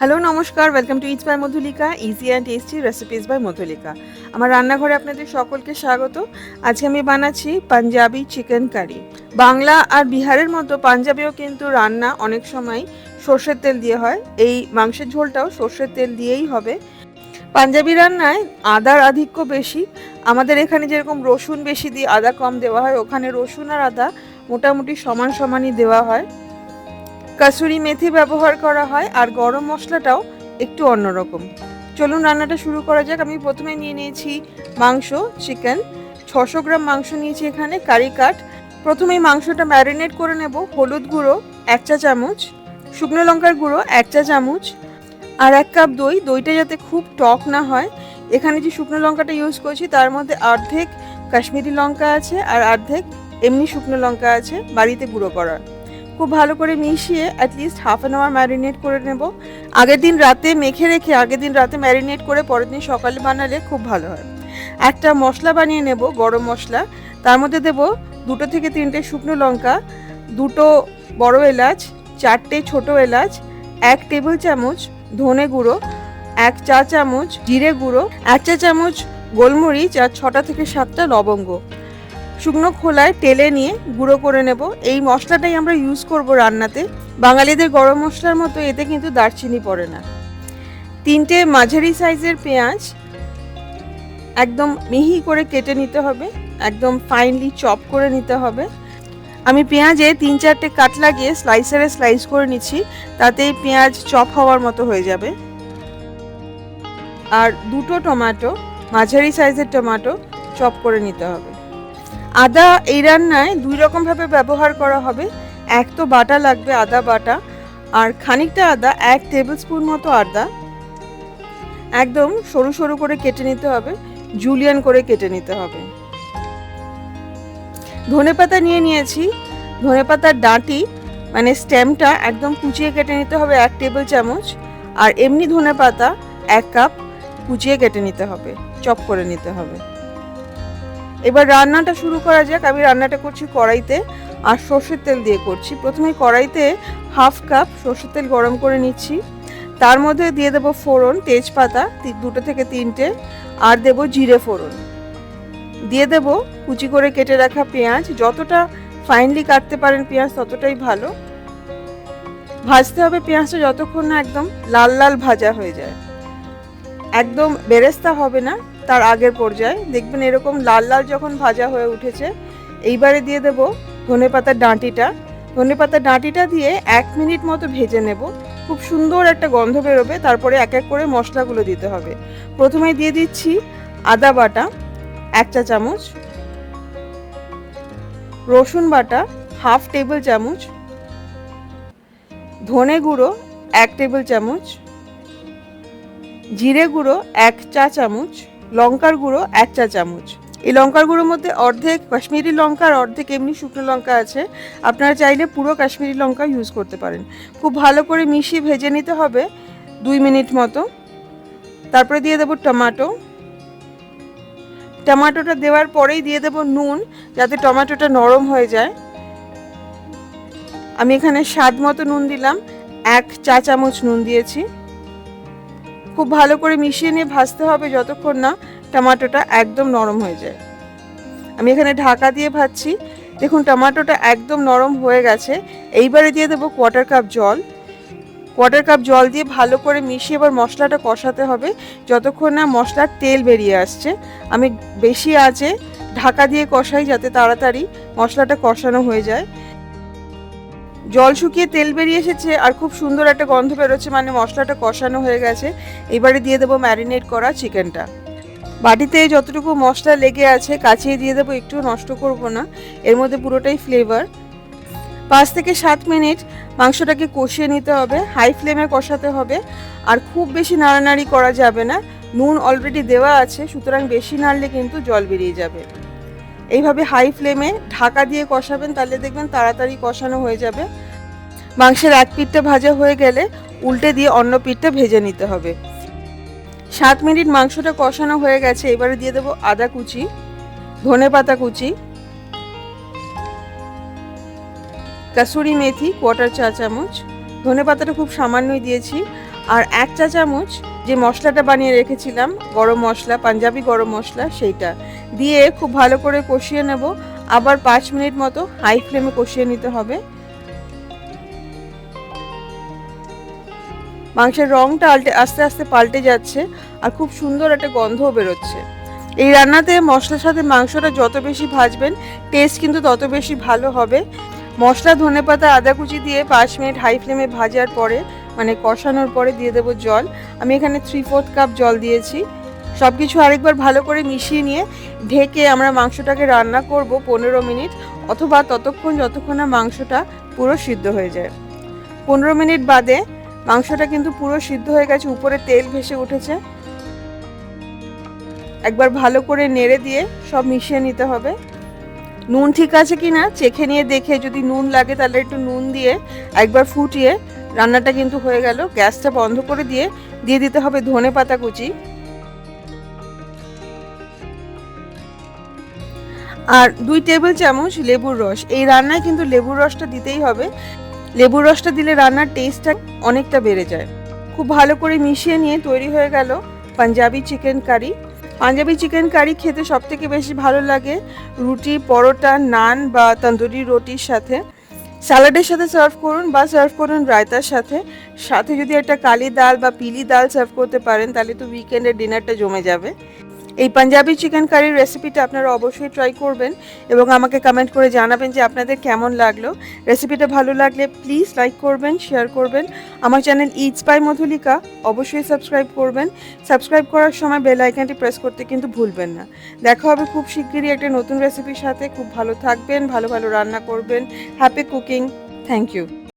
Hello নমস্কার, welcome to it's by Madhulika, easy and tasty recipes by Madhulika. আমার রান্নাঘরে আপনাদের সকলকে স্বাগত। আজকে আমি বানাচ্ছি পাঞ্জাবি চিকেন কারি। বাংলা আর বিহারের মতো পাঞ্জাবিও কিন্তু রান্না অনেক সময় সর্ষের তেল দিয়ে হয়। এই মাংসের ঝোলটাও সর্ষের তেল দিয়েই হবে। পাঞ্জাবি রান্নায় আদার আধিক্য বেশি। আমাদের এখানে যেরকম রসুন বেশি দিয়ে আদা কম দেওয়া হয়, ওখানে রসুন আর আদা মোটামুটি সমান সমানই দেওয়া হয়। কাসুরি মেথি ব্যবহার করা হয় আর গরম মশলাটাও একটু অন্যরকম। চলুন রান্নাটা শুরু করা যাক। আমি প্রথমে নিয়ে নিয়েছি মাংস, চিকেন 600 গ্রাম মাংস নিয়েছি এখানে, কারি কাট। প্রথমেই মাংসটা ম্যারিনেট করে নেব। হলুদ গুঁড়ো 1 চা চামচ, শুকনো লঙ্কার গুঁড়ো 1 চা চামচ, আর 1 কাপ দই। দইটা যাতে খুব টক না হয়, এখানে যে শুকনো লঙ্কাটা ইউজ করছি তার মধ্যে অর্ধেক কাশ্মীরি লঙ্কা আছে আর অর্ধেক এমনি শুকনো লঙ্কা আছে বাড়িতে গুঁড়ো করা। খুব ভালো করে মিশিয়ে at least half an hour marinate করে নেব। আগের দিন রাতে মেখে রেখে আগের দিন রাতে ম্যারিনেট করে পরের দিন সকালে বানালে খুব ভালো হয়। একটা মশলা বানিয়ে নেব, গরম মশলা। তার মধ্যে দেব 2 থেকে 3টে শুকনো লঙ্কা, 2টো বড় এলাচ, 4টে ছোট এলাচ, 1 টেবিল চামচ ধনে গুঁড়ো, 1 চা চামচ জিরে গুঁড়ো, 1 চা চামচ গোলমরিচ আর 6টা থেকে 7টা লবঙ্গ। শুকনো খোলায় টেলে নিয়ে গুঁড়ো করে নেব। এই মশলাটাই আমরা ইউজ করব রান্নাতে। বাঙালিদের গরম মশলার মতো এতে কিন্তু দারচিনি পড়ে না। 3টে মাঝারি সাইজের পেঁয়াজ একদম মিহি করে কেটে নিতে হবে, একদম ফাইনলি চপ করে নিতে হবে। আমি পেঁয়াজে 3-4টে কাট লাগিয়ে স্লাইসারে স্লাইস করে নিচ্ছি, তাতেই পেঁয়াজ চপ হওয়ার মতো হয়ে যাবে। আর 2টো টমেটো, মাঝারি সাইজের টমেটো চপ করে নিতে হবে। আদা এই রান্নায় 2 রকমভাবে ব্যবহার করা হবে। এক তো বাটা লাগবে, আদা বাটা, আর খানিকটা আদা 1 টেবিল স্পুন মতো আদা একদম সরু সরু করে কেটে নিতে হবে, জুলিয়ান করে কেটে নিতে হবে। ধনেপাতা নিয়ে নিয়েছি। ধনেপাতার ডাঁটি মানে স্টেমটা একদম কুচিয়ে কেটে নিতে হবে 1 টেবিল চামচ, আর এমনি ধনেপাতা 1 কাপ কুচিয়ে কেটে নিতে হবে, চপ করে নিতে হবে। এবার রান্নাটা শুরু করা যাক। আমি রান্নাটা করছি কড়াইতে আর সর্ষের তেল দিয়ে করছি। প্রথমে কড়াইতে হাফ কাপ সর্ষের তেল গরম করে নিচ্ছি। তার মধ্যে দিয়ে দেবো ফোড়ন, তেজপাতা 2 থেকে 3টে, আর দেবো জিরে ফোড়ন। দিয়ে দেবো কুচি করে কেটে রাখা পেঁয়াজ। যতটা ফাইনলি কাটতে পারেন পেঁয়াজ ততটাই ভালো। ভাজতে হবে পেঁয়াজটা যতক্ষণ না একদম লাল লাল ভাজা হয়ে যায়। একদম বেরেস্তা হবে না, তার আগের পর্যায়ে দেখবেন এরকম লাল লাল যখন ভাজা হয়ে উঠেছে, এইবারে দিয়ে দেব ধনেপাতার ডাঁটিটা। ধনেপাতার ডাঁটিটা দিয়ে 1 মিনিট মতো ভেজে নেব। খুব সুন্দর একটা গন্ধ বেরোবে, তারপরে এক এক করে মশলাগুলো দিতে হবে। প্রথমে দিয়ে দিচ্ছি আদা বাটা 1 চা চামচ, রসুন বাটা হাফ টেবিল চামচ, ধনে গুঁড়ো 1 টেবিল চামচ, জিরে গুঁড়ো 1 চা চামচ, লঙ্কার গুঁড়ো 1 চা চামচ। এই লঙ্কার গুঁড়োর মধ্যে অর্ধেক কাশ্মীরি লঙ্কা আর অর্ধেক এমনি শুকনো লঙ্কা আছে। আপনারা চাইলে পুরো কাশ্মীরি লঙ্কা ইউজ করতে পারেন। খুব ভালো করে মিশিয়ে ভেজে নিতে হবে 2 মিনিট মতো। তারপরে দিয়ে দেবো টমেটো। টমেটোটা দেওয়ার পরেই দিয়ে দেবো নুন, যাতে টমেটোটা নরম হয়ে যায়। আমি এখানে স্বাদ মতো নুন দিলাম, 1 চা চামচ নুন দিয়েছি। খুব ভালো করে মিশিয়ে নিয়ে ভাজতে হবে যতক্ষণ না টমেটোটা একদম নরম হয়ে যায়। আমি এখানে ঢাকা দিয়ে ভাজছি। দেখুন টমেটোটা একদম নরম হয়ে গেছে। এইবারে দিয়ে দেবো 1/4 কাপ জল। 1/4 কাপ জল দিয়ে ভালো করে মিশিয়ে এবার মশলাটা কষাতে হবে যতক্ষণ না মশলার তেল বেরিয়ে আসছে। আমি বেশি আঁচে ঢাকা দিয়ে কষাই যাতে তাড়াতাড়ি মশলাটা কষানো হয়ে যায়। জল শুকিয়ে তেল বেরিয়ে এসেছে আর খুব সুন্দর একটা গন্ধ বেরোচ্ছে, মানে মশলাটা কষানো হয়ে গেছে। এবারে দিয়ে দেবো ম্যারিনেট করা চিকেনটা। বাটিতে যতটুকু মশলা লেগে আছে কাচিয়ে দিয়ে দেবো, একটু নষ্ট করব না, এর মধ্যে পুরোটাই ফ্লেভার। 5 থেকে 7 মিনিট মাংসটাকে কষিয়ে নিতে হবে, হাই ফ্লেমে কষাতে হবে। আর খুব বেশি নাড়ানাড়ি করা যাবে না, নুন অলরেডি দেওয়া আছে, সুতরাং বেশি নাড়লে কিন্তু জল বেরিয়ে যাবে। এইভাবে হাই ফ্লেমে ঢাকা দিয়ে কষাবেন, তাহলে দেখবেন তাড়াতাড়ি কষানো হয়ে যাবে। মাংসের এক পিঠটা ভাজা হয়ে গেলে উল্টে দিয়ে অন্য পিঠটা ভেজে নিতে হবে। 7 মিনিট মাংসটা কষানো হয়ে গেছে। এবারে দিয়ে দেবো আদা কুচি, ধনেপাতা কুচি, কাসুরি মেথি 1/4 চা চামচ। ধনেপাতাটা খুব সামান্যই দিয়েছি। আর 1 চা চামচ যে মশলাটা বানিয়ে রেখেছিলাম গরম মশলা, পাঞ্জাবি গরম মশলা, সেইটা দিয়ে খুব ভালো করে কষিয়ে নেব। আবার 5 মিনিট মতো হাই ফ্লেমে কষিয়ে নিতে হবে। মাংসের রংটা আস্তে আস্তে পাল্টে যাচ্ছে আর খুব সুন্দর একটা গন্ধও বেরোচ্ছে। এই রান্নাতে মশলার সাথে মাংসটা যত বেশি ভাজবেন টেস্ট কিন্তু তত বেশি ভালো হবে। মশলা, ধনেপাতা, আদা কুচি দিয়ে 5 মিনিট হাই ফ্লেমে ভাজার পরে মানে কষানোর পরে দিয়ে দেবো জল। আমি এখানে 3/4 কাপ জল দিয়েছি। সব কিছু আরেকবার ভালো করে মিশিয়ে নিয়ে ঢেকে আমরা মাংসটাকে রান্না করব 15 মিনিট অথবা ততক্ষণ যতক্ষণ না মাংসটা পুরো সিদ্ধ হয়ে যায়। 15 মিনিট বাদে মাংসটা কিন্তু পুরো সিদ্ধ হয়ে গেছে, উপরে তেল ভেসে উঠেছে। একবার ভালো করে নেড়ে দিয়ে সব মিশিয়ে নিতে হবে। নুন ঠিক আছে কিনা চেখে নিয়ে দেখে যদি নুন লাগে তাহলে একটু নুন দিয়ে একবার ফুটিয়ে রান্নাটা কিন্তু হয়ে গেল। গ্যাসটা বন্ধ করে দিয়ে দিতে হবে ধনেপাতা কুচি আর 2 টেবিল চামচ লেবুর রস। এই রান্নায় কিন্তু লেবুর রসটা দিতেই হবে। লেবুর রসটা দিলে রান্নার টেস্টটা অনেকটা বেড়ে যায়। খুব ভালো করে মিশিয়ে নিয়ে তৈরি হয়ে গেল Punjabi chicken curry. Punjabi chicken curry খেতে সবথেকে বেশি ভালো লাগে রুটি, পরোটা, নান বা তন্দুরি রুটির সাথে। স্যালাডের সাথে সার্ভ করুন বা সার্ভ করুন রায়তার সাথে। সাথে যদি একটা কালি ডাল বা পিলি ডাল সার্ভ করতে পারেন তাহলে তো উইকেন্ডের ডিনারটা জমে যাবে। এই পাঞ্জাবি চিকেন কারির রেসিপিটা আপনারা অবশ্যই ট্রাই করবেন এবং আমাকে কমেন্ট করে জানাবেন যে আপনাদের কেমন লাগলো। রেসিপিটা ভালো লাগলে প্লিজ লাইক করবেন, শেয়ার করবেন। আমার চ্যানেল ইটস বাই মধুলিকা অবশ্যই সাবস্ক্রাইব করবেন। সাবস্ক্রাইব করার সময় বেল আইকনটি প্রেস করতে কিন্তু ভুলবেন না। দেখা হবে খুব শিগগিরই একটা নতুন রেসিপির সাথে। খুব ভালো থাকবেন, ভালো ভালো রান্না করবেন। Happy cooking. Thank you.